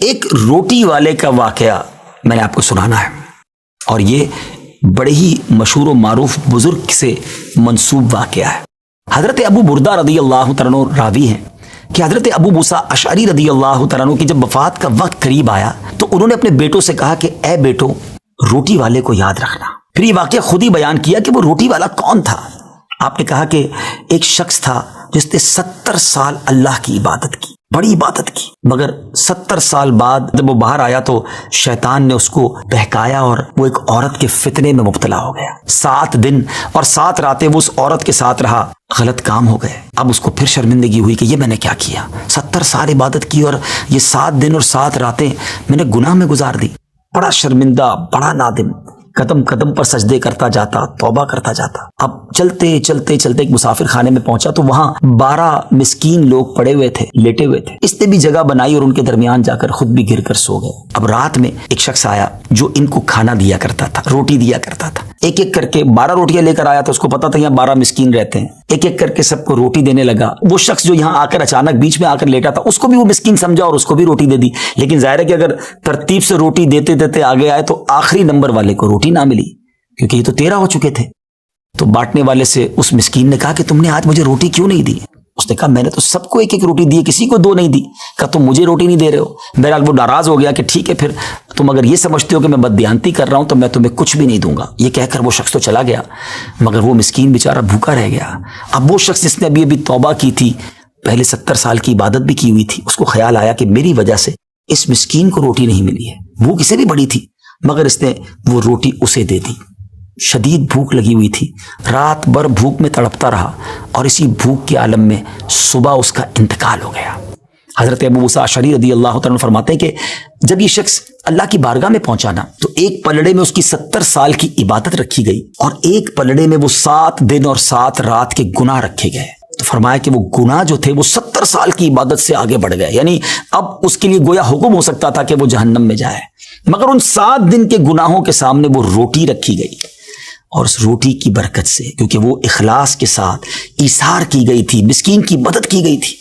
ایک روٹی والے کا واقعہ میں نے آپ کو سنانا ہے، اور یہ بڑے ہی مشہور و معروف بزرگ سے منسوب واقعہ ہے۔ حضرت ابو بردہ رضی اللہ تعالیٰ عنہ راوی ہیں کہ حضرت ابو موسیٰ اشعری رضی اللہ تعالیٰ عنہ کی جب وفات کا وقت قریب آیا تو انہوں نے اپنے بیٹوں سے کہا کہ اے بیٹو، روٹی والے کو یاد رکھنا۔ پھر یہ واقعہ خود ہی بیان کیا کہ وہ روٹی والا کون تھا۔ آپ نے کہا کہ ایک شخص تھا جس نے 70 سال اللہ کی عبادت کی، بڑی عبادت کی، مگر 70 سال بعد جب وہ باہر آیا تو شیطان نے اس کو بہکایا اور وہ ایک عورت کے فتنے میں مبتلا ہو گیا۔ 7 دن اور 7 راتیں وہ اس عورت کے ساتھ رہا، غلط کام ہو گئے۔ اب اس کو پھر شرمندگی ہوئی کہ یہ میں نے کیا کیا، 70 سال عبادت کی اور یہ 7 دن اور 7 راتیں میں نے گناہ میں گزار دی۔ بڑا شرمندہ، بڑا نادم، قدم قدم پر سجدے کرتا جاتا، توبہ کرتا جاتا۔ اب چلتے چلتے چلتے ایک مسافر خانے میں پہنچا تو وہاں 12 مسکین لوگ پڑے ہوئے تھے، لیٹے ہوئے تھے۔ اس نے بھی جگہ بنائی اور ان کے درمیان جا کر خود بھی گر کر سو گئے۔ اب رات میں ایک شخص آیا جو ان کو کھانا دیا کرتا تھا، روٹی دیا کرتا تھا۔ ایک ایک کر کے 12 روٹیاں لے کر آیا تو اس کو پتا تھا یہاں 12 مسکین رہتے ہیں۔ ایک ایک کر کے سب کو روٹی دینے لگا۔ وہ شخص جو یہاں آ کر اچانک بیچ میں آ کر لیٹا تھا اس کو بھی وہ مسکین سمجھا اور اس کو بھی روٹی دے دی، لیکن ظاہر ہے کہ اگر ترتیب سے روٹی دیتے دیتے آگے آئے تو آخری نمبر والے کو روٹی نہ ملی، کیونکہ یہ تو 13 ہو چکے تھے۔ تو بانٹنے والے سے اس مسکین نے کہا کہ تم نے آج مجھے روٹی کیوں نہیں دی؟ اس نے کہا میں نے تو سب کو ایک ایک روٹی دی، کسی کو 2 نہیں دی۔ کہا تم مجھے روٹی نہیں دے رہے ہو؟ بہرحال وہ ناراض ہو گیا کہ ٹھیک ہے، پھر تم اگر یہ سمجھتے ہو کہ میں بددیانتی کر رہا ہوں تو میں تمہیں کچھ بھی نہیں دوں گا۔ یہ کہہ کر وہ شخص تو چلا گیا، مگر وہ مسکین بیچارہ بھوکا رہ گیا۔ اب وہ شخص جس نے ابھی توبہ کی تھی، پہلے 70 سال کی عبادت بھی کی ہوئی تھی، اس کو خیال آیا کہ میری وجہ سے اس مسکین کو روٹی نہیں ملی ہے۔ بھوک اسے بھی بڑی تھی مگر اس نے وہ روٹی اسے دے دی۔ شدید بھوک لگی ہوئی تھی، رات بھر بھوک میں تڑپتا رہا اور اسی بھوک کے عالم میں صبح اس کا انتقال ہو گیا۔ حضرت ابو موسیٰ اشعری رضی اللہ تعالیٰ عنہ فرماتے ہیں کہ جب یہ شخص اللہ کی بارگاہ میں پہنچا نا تو ایک پلڑے میں اس کی 70 سال کی عبادت رکھی گئی اور ایک پلڑے میں وہ 7 دن اور 7 رات کے گناہ رکھے گئے۔ تو فرمایا کہ وہ گناہ جو تھے وہ 70 سال کی عبادت سے آگے بڑھ گئے، یعنی اب اس کے لیے گویا حکم ہو سکتا تھا کہ وہ جہنم میں جائے، مگر ان 7 دن کے گناہوں کے سامنے وہ روٹی رکھی گئی، اور اس روٹی کی برکت سے، کیونکہ وہ اخلاص کے ساتھ ایثار کی گئی تھی، مسکین کی مدد کی گئی تھی،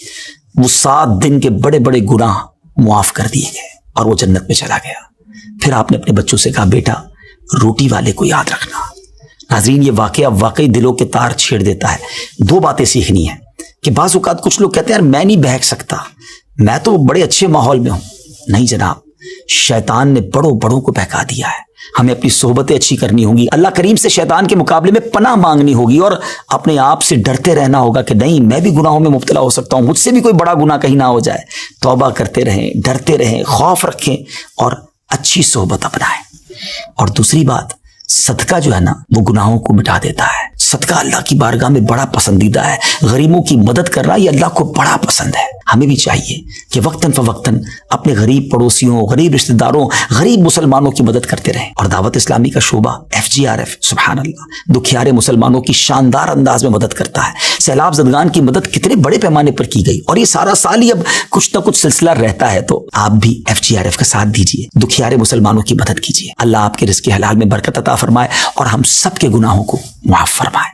وہ 7 دن کے بڑے بڑے گناہ معاف کر دیے گئے اور وہ جنت میں چلا گیا۔ پھر آپ نے اپنے بچوں سے کہا بیٹا روٹی والے کو یاد رکھنا۔ ناظرین یہ واقعہ واقعی دلوں کے تار چھیڑ دیتا ہے۔ 2 باتیں سیکھنی ہیں کہ بعض اوقات کچھ لوگ کہتے ہیں یار میں نہیں بہک سکتا، میں تو بڑے اچھے ماحول میں ہوں۔ نہیں جناب، شیطان نے بڑوں کو بہکا دیا ہے۔ ہمیں اپنی صحبتیں اچھی کرنی ہوگی، اللہ کریم سے شیطان کے مقابلے میں پناہ مانگنی ہوگی اور اپنے آپ سے ڈرتے رہنا ہوگا کہ نہیں میں بھی گناہوں میں مبتلا ہو سکتا ہوں، مجھ سے بھی کوئی بڑا گناہ کہیں نہ ہو جائے۔ توبہ کرتے رہیں، ڈرتے رہیں، خوف رکھیں اور اچھی صحبت اپنائیں۔ اور دوسری بات، صدقہ جو ہے نا وہ گناہوں کو مٹا دیتا ہے۔ صدقہ اللہ کی بارگاہ میں بڑا پسندیدہ ہے، غریبوں کی مدد کرنا یہ اللہ کو بڑا پسند ہے۔ ہمیں بھی چاہیے کہ وقتاً فوقتاً اپنے غریب پڑوسیوں، غریب رشتہ داروں، غریب مسلمانوں کی مدد کرتے رہیں۔ اور دعوت اسلامی کا شعبہ FGRF سبحان اللہ دکھیارے مسلمانوں کی شاندار انداز میں مدد کرتا ہے۔ سیلاب زدگان کی مدد کتنے بڑے پیمانے پر کی گئی اور یہ سارا سال ہی اب کچھ نہ کچھ سلسلہ رہتا ہے، تو آپ بھی FGRF کا ساتھ دیجیے، دکھیارے مسلمانوں کی مدد کیجیے۔ اللہ آپ کے رزق حلال میں برکت عطا فرمائے اور ہم سب کے گناہوں کو معاف فرمائے۔